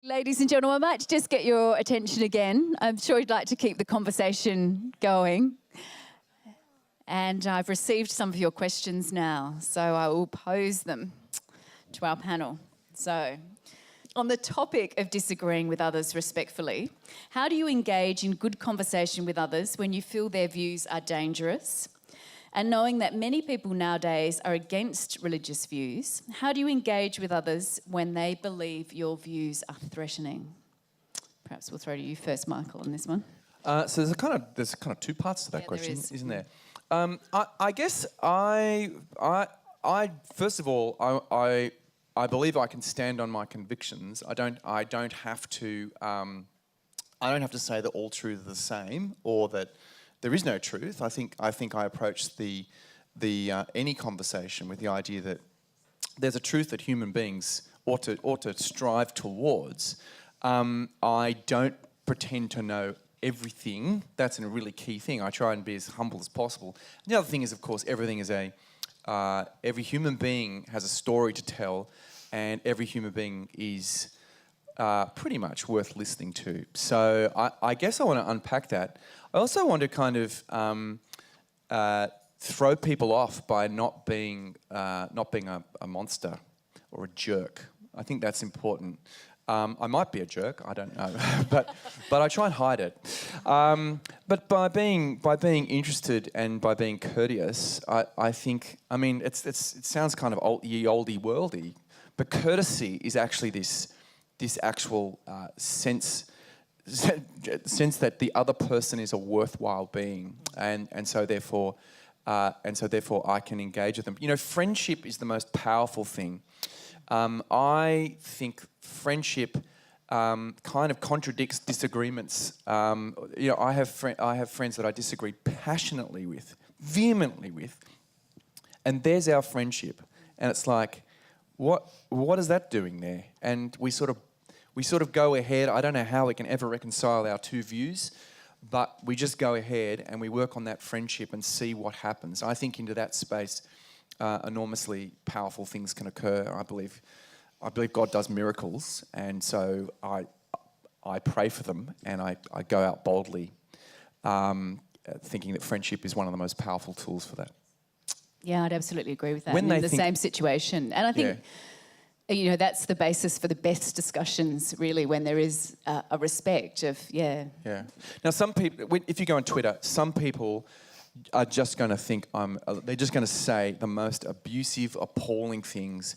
Ladies and gentlemen, I might just get your attention again. I'm sure you'd like to keep the conversation going. And I've received some of your questions now, so I will pose them to our panel. So, on the topic of disagreeing with others respectfully, how do you engage in good conversation with others when you feel their views are dangerous? And knowing that many people nowadays are against religious views, how do you engage with others when they believe your views are threatening? Perhaps we'll throw to you first, Michael, on this one. So there's kind of two parts to that question, isn't there? I guess I first of all, I believe I can stand on my convictions. I don't have to say that all truth is the same or that there is no truth. I think I approach any conversation with the idea that there's a truth that human beings ought to strive towards. I don't pretend to know everything. That's a really key thing. I try and be as humble as possible. And the other thing is, of course, every human being has a story to tell, and every human being is pretty much worth listening to. So I guess I want to unpack that. I also want to kind of throw people off by not being a monster or a jerk. I think that's important. I might be a jerk, I don't know, but I try and hide it. But by being interested and by being courteous, I think, I mean, it sounds kind of oldie worldy, but courtesy is actually this actual sense that the other person is a worthwhile being, and so therefore I can engage with them. You know, friendship is the most powerful thing. I think friendship kind of contradicts disagreements. You know, I have friends that I disagree passionately with, vehemently with, and there's our friendship, and it's like, what is that doing there? And we sort of go ahead. I don't know how we can ever reconcile our two views, but we just go ahead and we work on that friendship and see what happens. I think into that space, enormously powerful things can occur. I believe God does miracles, and so I pray for them, and I go out boldly, thinking that friendship is one of the most powerful tools for that. Yeah, I'd absolutely agree with that. I'm in the same situation, and I think you know that's the basis for the best discussions, really, when there is a respect of Yeah. Now, some people, if you go on Twitter, some people are just going to think they're just going to say the most abusive, appalling things.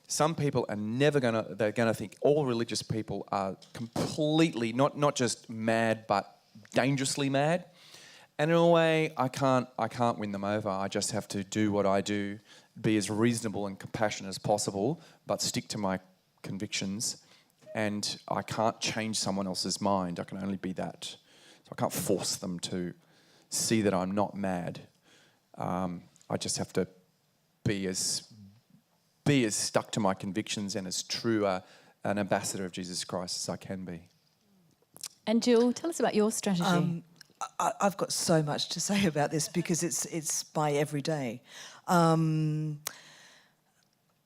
Some people are they're going to think all religious people are completely, not just mad, but dangerously mad. And in a way, I can't win them over. I just have to do what I do, be as reasonable and compassionate as possible, but stick to my convictions. And I can't change someone else's mind. I can only be that. So I can't force them to see that I'm not mad. I just have to be as stuck to my convictions and as true an ambassador of Jesus Christ as I can be. And Jill, tell us about your strategy. I've got so much to say about this because it's my everyday. I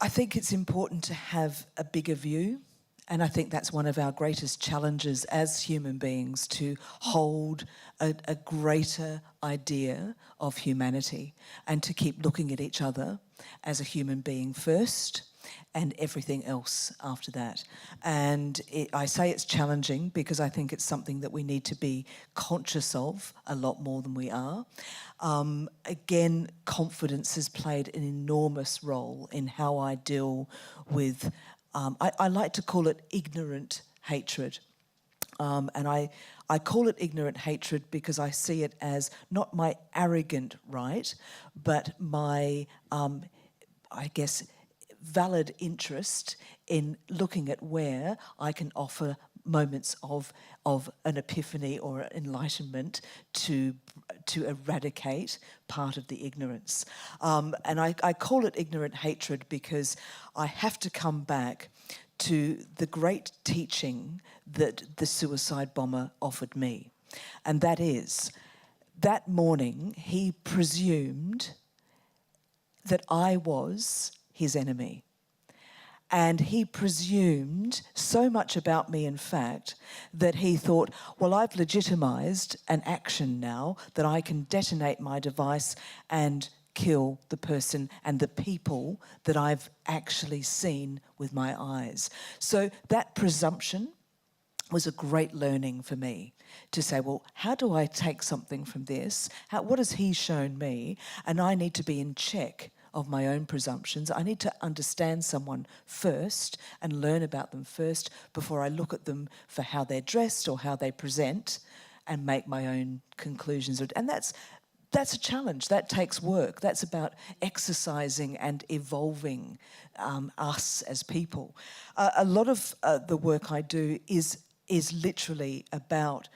think it's important to have a bigger view, and I think that's one of our greatest challenges as human beings, to hold a greater idea of humanity and to keep looking at each other as a human being first and everything else after that. And I say it's challenging because I think it's something that we need to be conscious of a lot more than we are. Again, confidence has played an enormous role in how I deal with, I like to call it ignorant hatred. And I call it ignorant hatred because I see it as not my arrogant right, but my, I guess, valid interest in looking at where I can offer moments of an epiphany or enlightenment to eradicate part of the ignorance. And I call it ignorant hatred because I have to come back to the great teaching that the suicide bomber offered me. And that is, that morning he presumed that I was his enemy. And he presumed so much about me, in fact, that he thought, well, I've legitimised an action now that I can detonate my device and kill the person and the people that I've actually seen with my eyes. So that presumption was a great learning for me to say, well, how do I take something from this? What has he shown me? And I need to be in check of my own presumptions. I need to understand someone first and learn about them first before I look at them for how they're dressed or how they present and make my own conclusions. And that's a challenge. That takes work. That's about exercising and evolving us as people. A lot of the work I do is literally about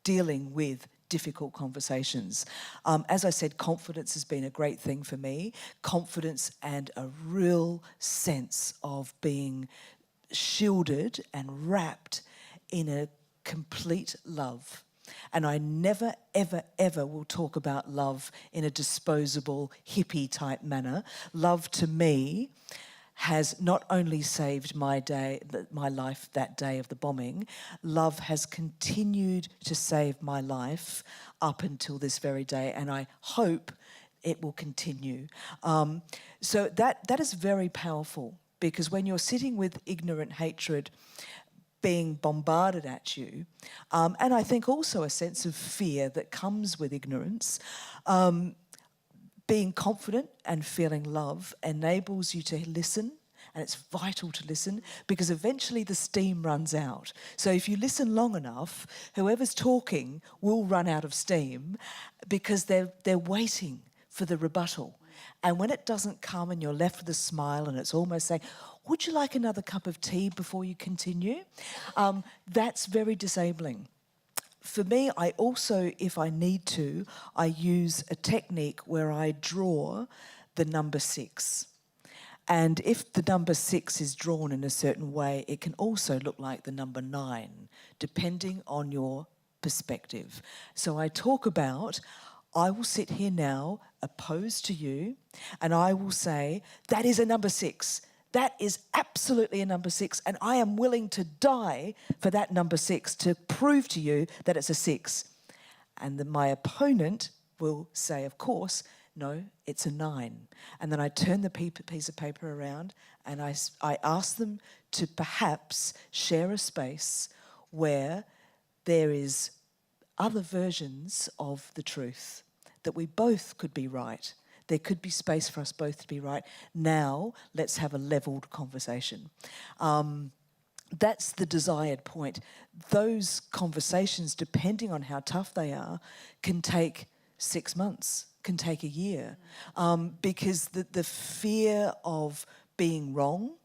dealing with difficult conversations. As I said, confidence has been a great thing for me. Confidence and a real sense of being shielded and wrapped in a complete love. And I never, ever, ever will talk about love in a disposable, hippie-type manner. Love, to me, has not only saved my life that day of the bombing, love has continued to save my life up until this very day, and I hope it will continue. So that is very powerful, because when you're sitting with ignorant hatred being bombarded at you, and I think also a sense of fear that comes with ignorance, being confident and feeling love enables you to listen, and it's vital to listen, because eventually the steam runs out. So if you listen long enough, whoever's talking will run out of steam, because they're waiting for the rebuttal. And when it doesn't come and you're left with a smile and it's almost saying, would you like another cup of tea before you continue? That's very disabling. For me, I also, if I need to, I use a technique where I draw the number 6. And if the number 6 is drawn in a certain way, it can also look like the number 9, depending on your perspective. So I talk about, I will sit here now, opposed to you, and I will say, that is a number 6. That is absolutely a number 6, and I am willing to die for that number 6 to prove to you that it's a 6. And then my opponent will say, of course, no, it's a 9. And then I turn the piece of paper around and I ask them to perhaps share a space where there is other versions of the truth, that we both could be right. There could be space for us both to be right. Now, let's have a levelled conversation. That's the desired point. Those conversations, depending on how tough they are, can take 6 months, can take a year, because the fear of being wrong,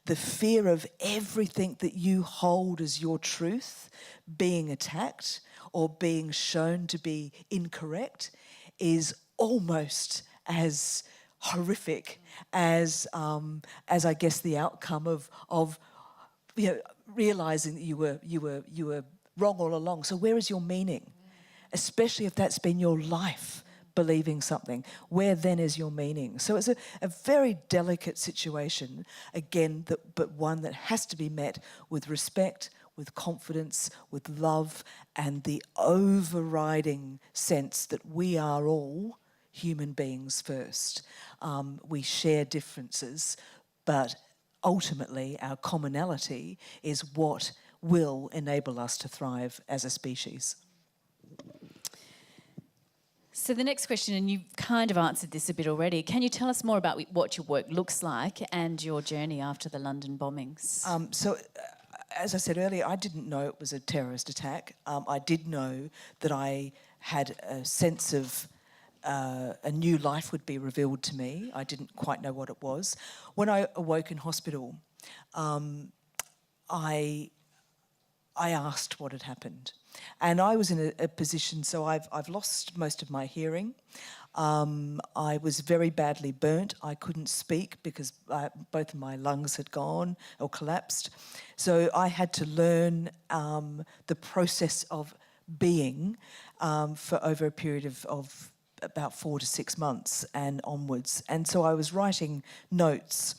the fear of everything that you hold as your truth being attacked or being shown to be incorrect is almost as horrific as I guess the outcome of realising that you were wrong all along. So where is your meaning? Especially if that's been your life, believing something. Where then is your meaning? So it's a very delicate situation, again, but one that has to be met with respect, with confidence, with love, and the overriding sense that we are all human beings first. We share differences, but ultimately our commonality is what will enable us to thrive as a species. So the next question, and you've kind of answered this a bit already, can you tell us more about what your work looks like and your journey after the London bombings? As I said earlier, I didn't know it was a terrorist attack. I did know that I had a sense of a new life would be revealed to me. I didn't quite know what it was. When I awoke in hospital, I asked what had happened. And I was in a position, so I've lost most of my hearing. I was very badly burnt. I couldn't speak because both of my lungs had gone or collapsed. So I had to learn the process of being for over a period of about 4 to 6 months and onwards. And so I was writing notes.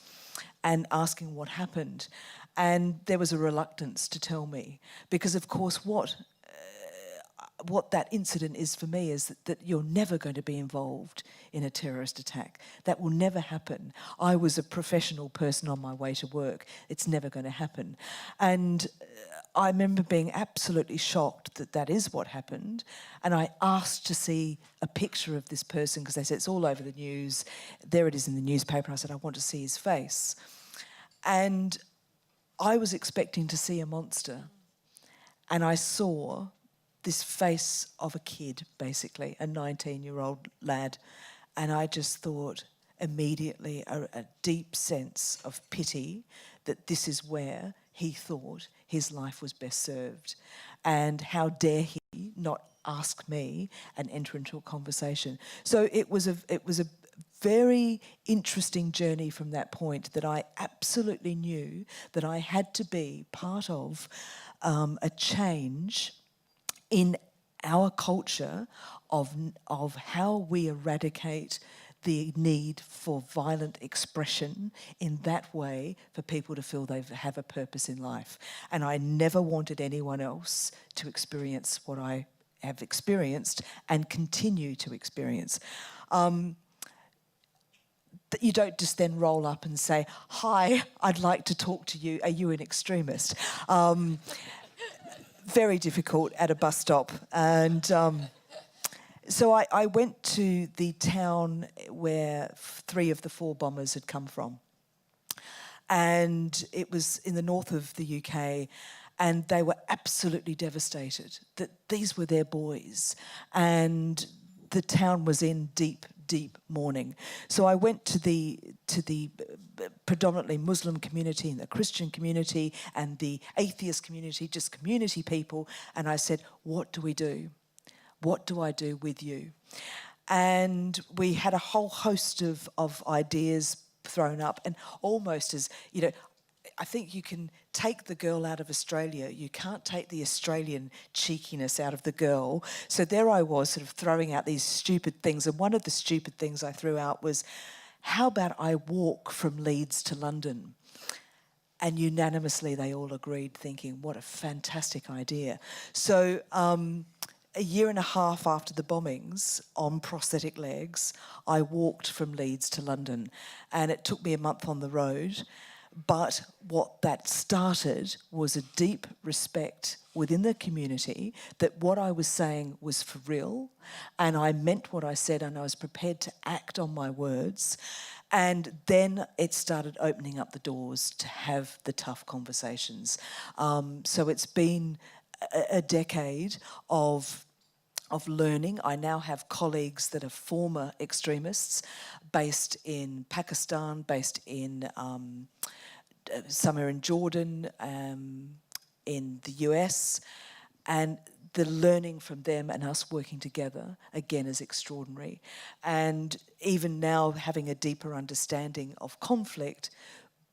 and asking what happened. And there was a reluctance to tell me because, of course, what that incident is for me is that you're never going to be involved in a terrorist attack. That will never happen. I was a professional person on my way to work. It's never going to happen. And I remember being absolutely shocked that that is what happened. And I asked to see a picture of this person because they said it's all over the news. There it is in the newspaper. I said, I want to see his face. And I was expecting to see a monster. And I saw this face of a kid, basically, a 19-year-old lad. And I just thought immediately a deep sense of pity that this is where he thought his life was best served. And how dare he not ask me and enter into a conversation. So it was a very interesting journey from that point that I absolutely knew that I had to be part of a change in our culture of how we eradicate the need for violent expression in that way for people to feel they have a purpose in life. And I never wanted anyone else to experience what I have experienced and continue to experience. That you don't just then roll up and say, hi, I'd like to talk to you. Are you an extremist? Very difficult at a bus stop. And so I went to the town where 3 of the 4 bombers had come from. And it was in the north of the UK, and they were absolutely devastated that these were their boys. And the town was in deep mourning. So I went to the predominantly Muslim community and the Christian community and the atheist community, just community people, and I said, what do we do? What do I do with you? And we had a whole host of ideas thrown up, and almost as, you know, I think you can take the girl out of Australia. You can't take the Australian cheekiness out of the girl. So there I was sort of throwing out these stupid things. And one of the stupid things I threw out was, how about I walk from Leeds to London? And unanimously they all agreed, thinking, what a fantastic idea. So a year and a half after the bombings, on prosthetic legs, I walked from Leeds to London. And it took me a month on the road. But what that started was a deep respect within the community that what I was saying was for real, and I meant what I said, and I was prepared to act on my words. And then it started opening up the doors to have the tough conversations. So it's been a decade of learning. I now have colleagues that are former extremists based in Pakistan, based in somewhere in Jordan, in the US, and the learning from them and us working together, again, is extraordinary. And even now having a deeper understanding of conflict,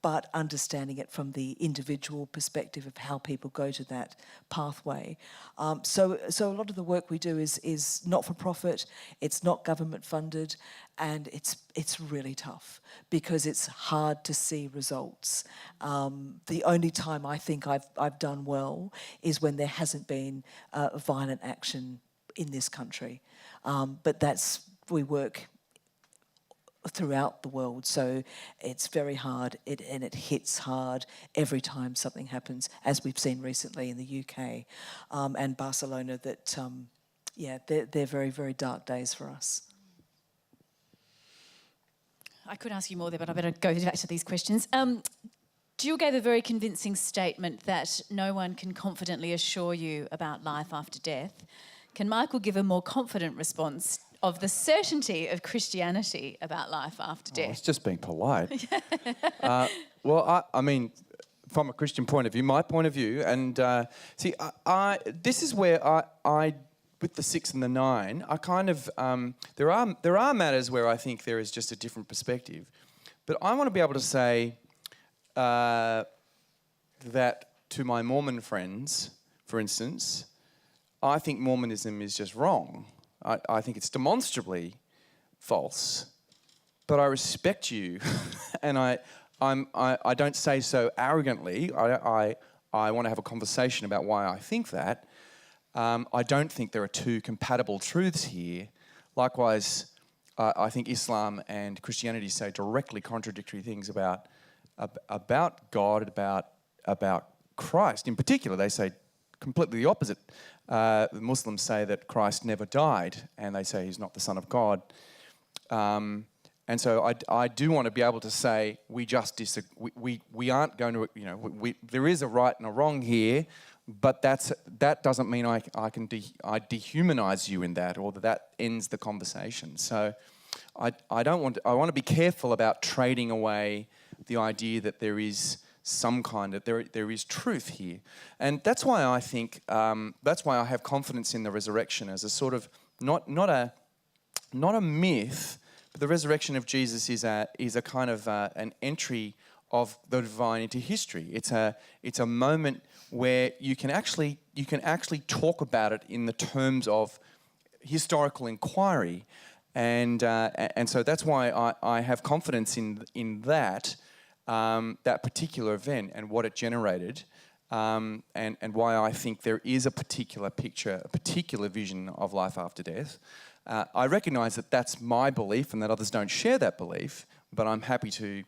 but understanding it from the individual perspective of how people go to that pathway. So a lot of the work we do is not-for-profit, it's not government funded, and it's really tough because it's hard to see results. The only time I think I've done well is when there hasn't been violent action in this country. But we work throughout the world, so it's very hard, and it hits hard every time something happens, as we've seen recently in the UK and Barcelona, that they're very, very dark days for us. I could ask you more there, but I better go back to these questions. Gill gave a very convincing statement that no one can confidently assure you about life after death. Can Michael give a more confident response of the certainty of Christianity about life after death? It's just being polite. Well, I mean, from a Christian point of view, my point of view, and this is where I with the 6 and the 9, I kind of there are matters where I think there is just a different perspective, but I want to be able to say that to my Mormon friends, for instance, I think Mormonism is just wrong. I think it's demonstrably false, but I respect you, and I don't say so arrogantly. I want to have a conversation about why I think that. I don't think there are two compatible truths here. Likewise, I think Islam and Christianity say directly contradictory things about God, about Christ. In particular, they say completely the opposite. The Muslims say that Christ never died, and they say he's not the Son of God. And so I do want to be able to say we just disagree. We aren't going to, there is a right and a wrong here, but that doesn't mean I dehumanize you in that, or that ends the conversation. So I want to be careful about trading away the idea that there is some kind of there is truth here, and that's why I think that's why I have confidence in the resurrection as a sort of not a myth. But the resurrection of Jesus is a kind of an entry of the divine into history. It's a moment where you can actually talk about it in the terms of historical inquiry, and so that's why I have confidence in that particular event and what it generated, and why I think there is a particular picture, a particular vision of life after death. I recognise that that's my belief and that others don't share that belief, but I'm happy to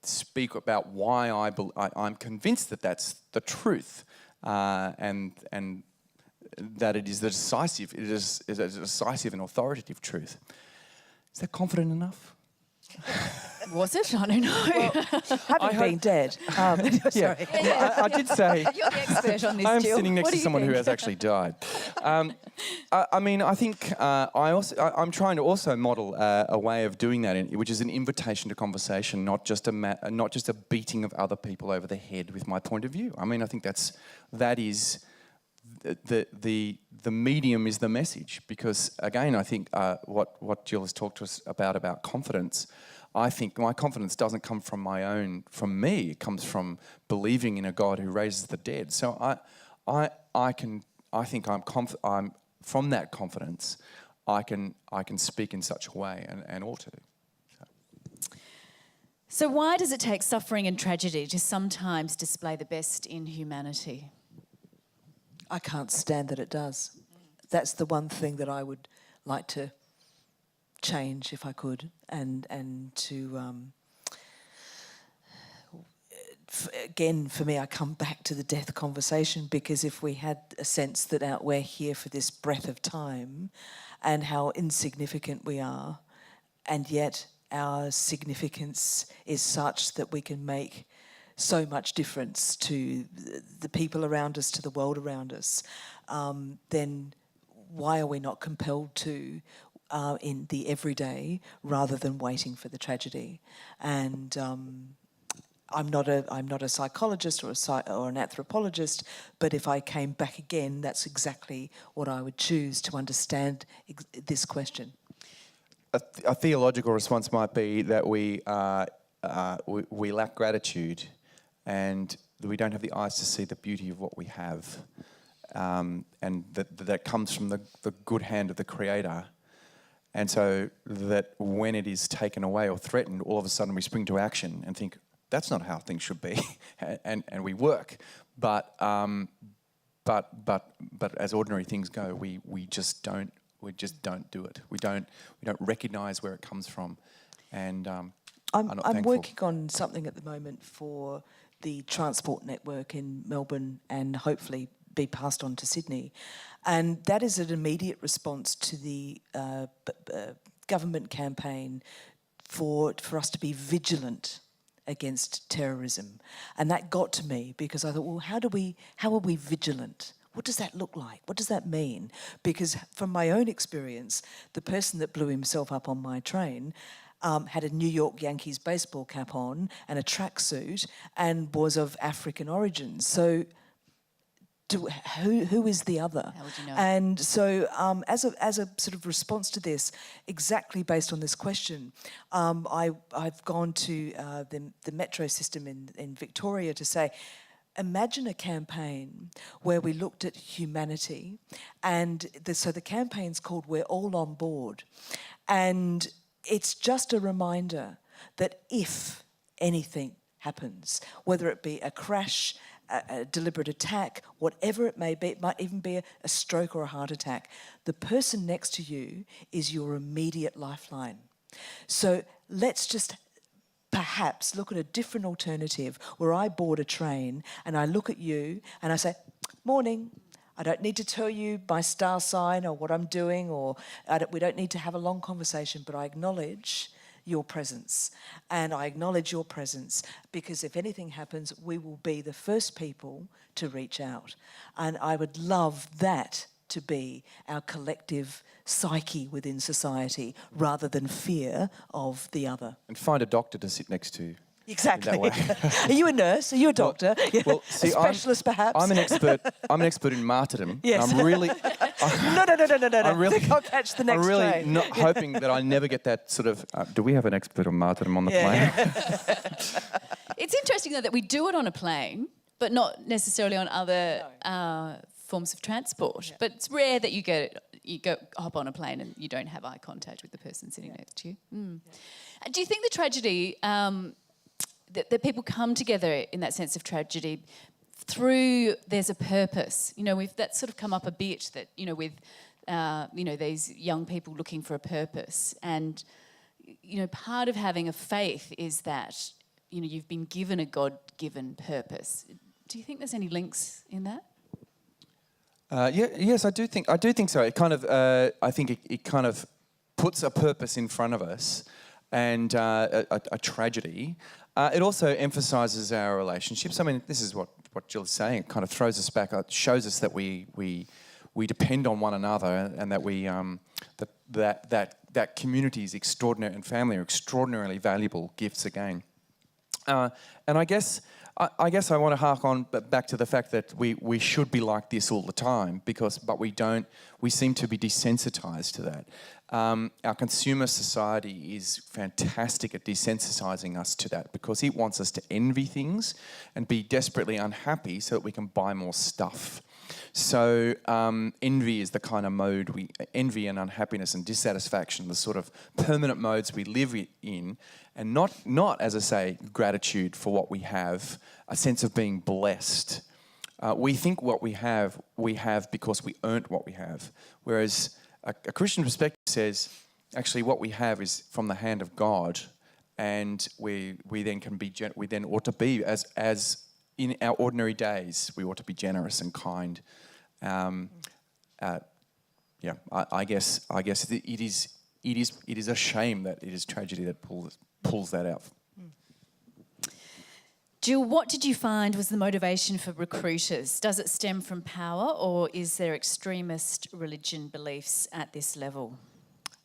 speak about why I'm convinced that that's the truth, and that it is the decisive. It is a decisive and authoritative truth. Is that confident enough? Was it? I don't know. Well, having been dead. Sorry. I did say... You're the expert on this, I'm Jill. sitting next What to do you someone who think? has actually died. I think I'm trying to also model a way of doing that, which is an invitation to conversation, not just a beating of other people over the head with my point of view. I mean, I think that is the medium is the message, because again, I think what Jill has talked to us about confidence. I think my confidence doesn't come from me. It comes from believing in a God who raises the dead. So I'm from that confidence. I can speak in such a way and ought to. So why does it take suffering and tragedy to sometimes display the best in humanity? I can't stand that it does. That's the one thing that I would like to change if I could, and to again, for me, I come back to the death conversation, because if we had a sense that we're here for this breath of time and how insignificant we are, and yet our significance is such that we can make so much difference to the people around us, to the world around us, then why are we not compelled to in the everyday rather than waiting for the tragedy? And I'm not a psychologist or an anthropologist, but if I came back again, that's exactly what I would choose to understand this question. A theological response might be that we lack gratitude, and that we don't have the eyes to see the beauty of what we have, and that comes from the good hand of the Creator. And so that when it is taken away or threatened, all of a sudden we spring to action and think, that's not how things should be, and we work. But as ordinary things go, we just don't do it. We don't recognise where it comes from, and I'm working on something at the moment for the transport network in Melbourne, and hopefully be passed on to Sydney. And that is an immediate response to the government campaign for us to be vigilant against terrorism. And that got to me, because I thought, well, how are we vigilant? What does that look like? What does that mean? Because from my own experience, the person that blew himself up on my train had a New York Yankees baseball cap on and a tracksuit and was of African origin. So who is the other? How would you know? And so as a sort of response to this, exactly based on this question, I've gone to the metro system in Victoria to say, imagine a campaign where we looked at humanity, and so the campaign's called We're All On Board. And it's just a reminder that if anything happens, whether it be a crash, a deliberate attack, whatever it may be. It might even be a stroke or a heart attack. The person next to you is your immediate lifeline. So let's just perhaps look at a different alternative where I board a train and I look at you and I say, morning. I don't need to tell you my star sign or what I'm doing, or we don't need to have a long conversation, but I acknowledge your presence. And I acknowledge your presence because if anything happens, we will be the first people to reach out. And I would love that to be our collective psyche within society rather than fear of the other. And find a doctor to sit next to. Exactly. In that way. Are you a nurse? Are you a doctor? Well, see, a specialist, perhaps? I'm an expert in martyrdom. Yes. I'm really... No. I'm really, I'll catch the next I'm really train. not hoping that I never get that sort of... do we have an expert on martyrdom on the plane? It's interesting, though, that we do it on a plane, but not necessarily on other forms of transport. Yeah. But it's rare that you go hop on a plane and you don't have eye contact with the person sitting next to you. Mm. Yeah. Do you think the tragedy... that people come together in that sense of tragedy through there's a purpose? You know, that's sort of come up a bit that, you know, with, these young people looking for a purpose. And, you know, part of having a faith is that, you know, you've been given a God-given purpose. Do you think there's any links in that? Yes, I do think so. It kind of, I think it kind of puts a purpose in front of us and a tragedy. It also emphasises our relationships. I mean, this is what Jill is saying. It kind of throws us back. It shows us that we depend on one another, and that we that community is extraordinary, and family are extraordinarily valuable gifts again. And I guess I want to hark on back to the fact that we should be like this all the time, but we don't. We seem to be desensitised to that. Our consumer society is fantastic at desensitising us to that because it wants us to envy things and be desperately unhappy so that we can buy more stuff. So envy is the kind of mode envy and unhappiness and dissatisfaction, the sort of permanent modes we live in, and not, as I say, gratitude for what we have, a sense of being blessed. We think what we have because we earned what we have, whereas a Christian perspective says, actually, what we have is from the hand of God, and we then can be we then ought to be as in our ordinary days we ought to be generous and kind. I guess it is a shame that it is tragedy that pulls that out. Jill, what did you find was the motivation for recruiters? Does it stem from power, or is there extremist religion beliefs at this level?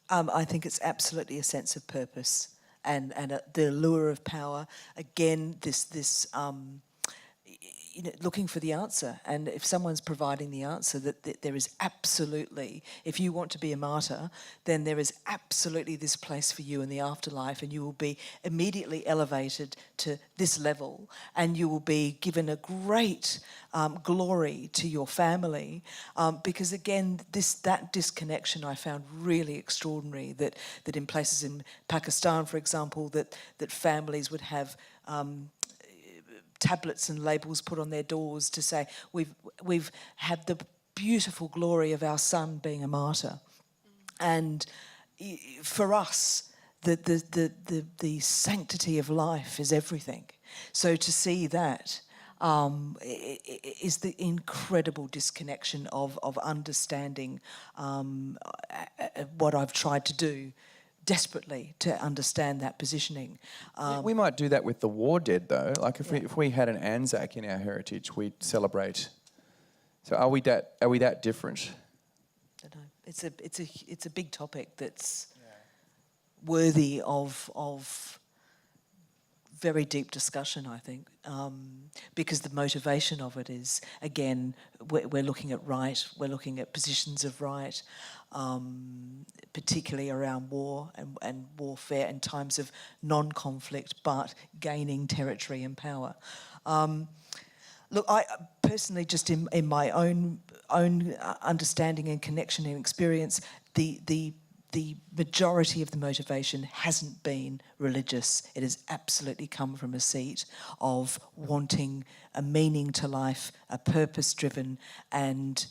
I think it's absolutely a sense of purpose and the allure of power. Again, this looking for the answer. And if someone's providing the answer, that there is absolutely, if you want to be a martyr, then there is absolutely this place for you in the afterlife, and you will be immediately elevated to this level, and you will be given a great glory to your family, because again, that disconnection I found really extraordinary, that in places in Pakistan, for example, that families would have tablets and labels put on their doors to say, we've had the beautiful glory of our son being a martyr. And for us, the sanctity of life is everything. So to see that is the incredible disconnection of understanding what I've tried to do desperately to understand that positioning. We might do that with the war dead, though. Like if we had an Anzac in our heritage, we'd celebrate. So are we that different? I don't know. It's a big topic that's worthy of very deep discussion, I think, because the motivation of it is, again, we're looking at right, we're looking at positions of right, particularly around war and warfare in times of non-conflict, but gaining territory and power. Look, I personally, just in my own understanding and connection and experience, the the majority of the motivation hasn't been religious. It has absolutely come from a seat of wanting a meaning to life, a purpose-driven, and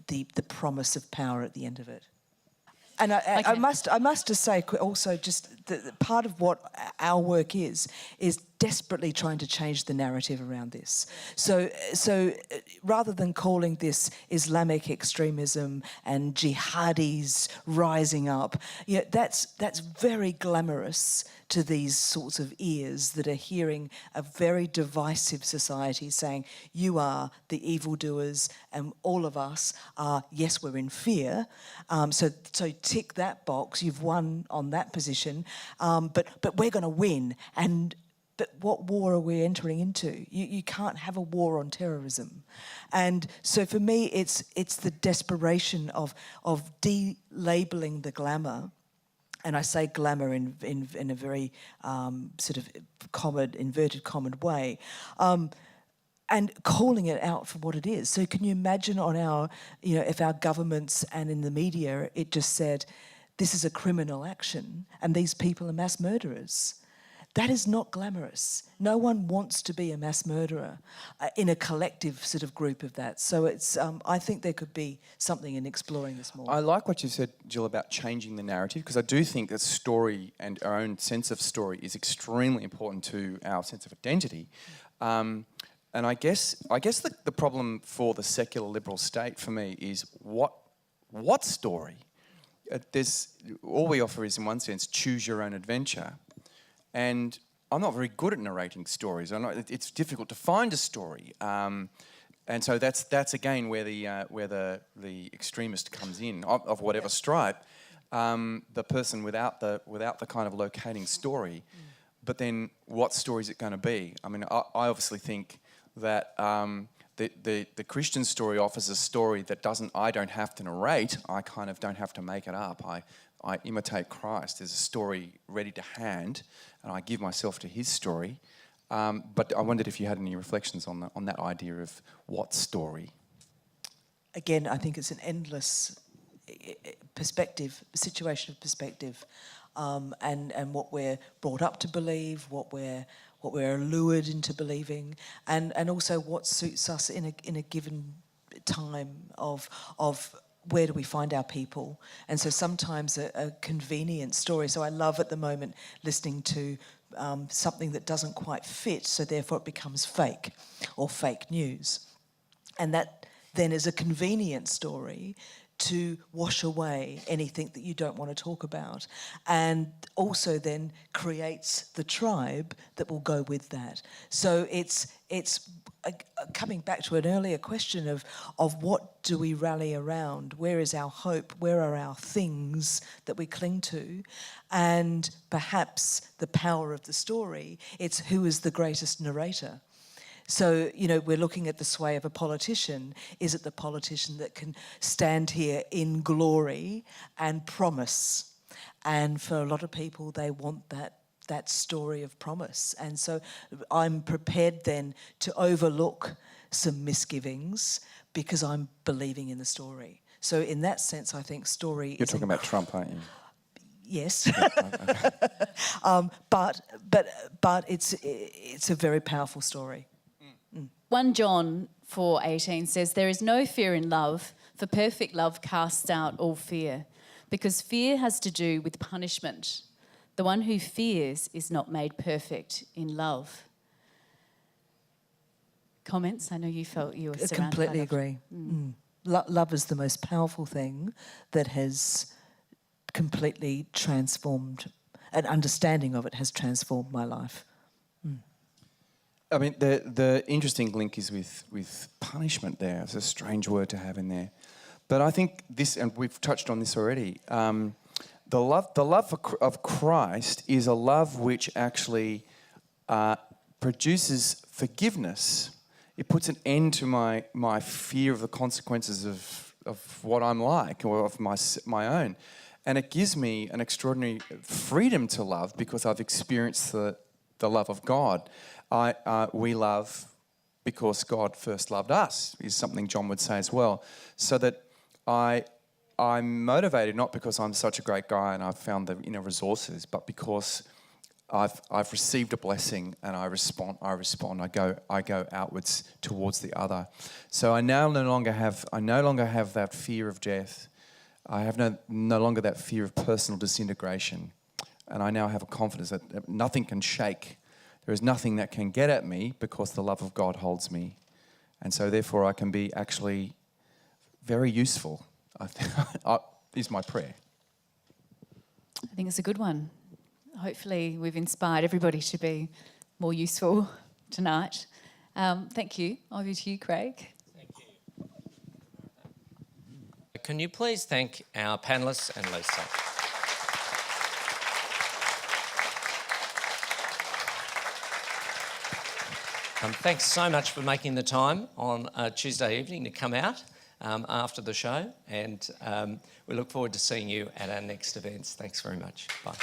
the promise of power at the end of it. And I must just say also just that part of what our work is desperately trying to change the narrative around this. So rather than calling this Islamic extremism and jihadis rising up, that's very glamorous to these sorts of ears that are hearing a very divisive society saying, you are the evildoers and all of us are, yes, we're in fear. So tick that box, you've won on that position, but we're going to win. But what war are we entering into? You can't have a war on terrorism. And so for me, it's the desperation of de-labelling the glamour, and I say glamour in a very sort of inverted comma way, and calling it out for what it is. So can you imagine on our, if our governments and in the media, it just said, this is a criminal action and these people are mass murderers. That is not glamorous. No one wants to be a mass murderer in a collective sort of group of that. So it's, I think there could be something in exploring this more. I like what you said, Jill, about changing the narrative, because I do think that story and our own sense of story is extremely important to our sense of identity. And I guess the problem for the secular liberal state for me is what story? All we offer is, in one sense, choose your own adventure. And I'm not very good at narrating stories. It's difficult to find a story, and so that's again where the extremist comes in of whatever stripe, the person without the kind of locating story. But then, what story is it going to be? I mean, I obviously think that the Christian story offers a story that I don't have to narrate. I kind of don't have to make it up. I imitate Christ. There's a story ready to hand, and I give myself to his story. But I wondered if you had any reflections on that idea of what story. Again, I think it's an endless perspective, situation of perspective, and what we're brought up to believe, what we're lured into believing, and also what suits us in a given time of where do we find our people. And so sometimes a convenient story. So I love at the moment listening to something that doesn't quite fit, so therefore it becomes fake or fake news. And that then is a convenient story to wash away anything that you don't want to talk about, and also then creates the tribe that will go with that. So it's coming back to an earlier question of what do we rally around? Where is our hope? Where are our things that we cling to? And perhaps the power of the story, it's who is the greatest narrator. So, we're looking at the sway of a politician. Is it the politician that can stand here in glory and promise? And for a lot of people, they want that story of promise. And so I'm prepared then to overlook some misgivings because I'm believing in the story. So in that sense, I think story You're talking about Trump, aren't you? Yes. But it's a very powerful story. 1 John 4:18 says, there is no fear in love, for perfect love casts out all fear, because fear has to do with punishment. The one who fears is not made perfect in love. Comments? I know you felt you were surrounded by completely agree. Love is the most powerful thing that has completely transformed, an understanding of it has transformed my life. I mean, the interesting link is with punishment there. It's a strange word to have in there. But I think this, and we've touched on this already, the love of Christ is a love which actually produces forgiveness. It puts an end to my fear of the consequences of what I'm like, or of my own. And it gives me an extraordinary freedom to love because I've experienced the love of God. We love because God first loved us, is something John would say as well. So that I I'm motivated not because I'm such a great guy and I've found the resources, but because I've received a blessing and I respond. I go outwards towards the other. So I no longer have that fear of death. I have no longer that fear of personal disintegration, and I now have a confidence that nothing can shake. There is nothing that can get at me because the love of God holds me, and so therefore I can be actually very useful. Is my prayer. I think it's a good one. Hopefully we've inspired everybody to be more useful tonight. Thank you. Over to you, Craig. Thank you. Can you please thank our panellists and Lisa? Thanks so much for making the time on a Tuesday evening to come out after the show, and we look forward to seeing you at our next events. Thanks very much. Bye.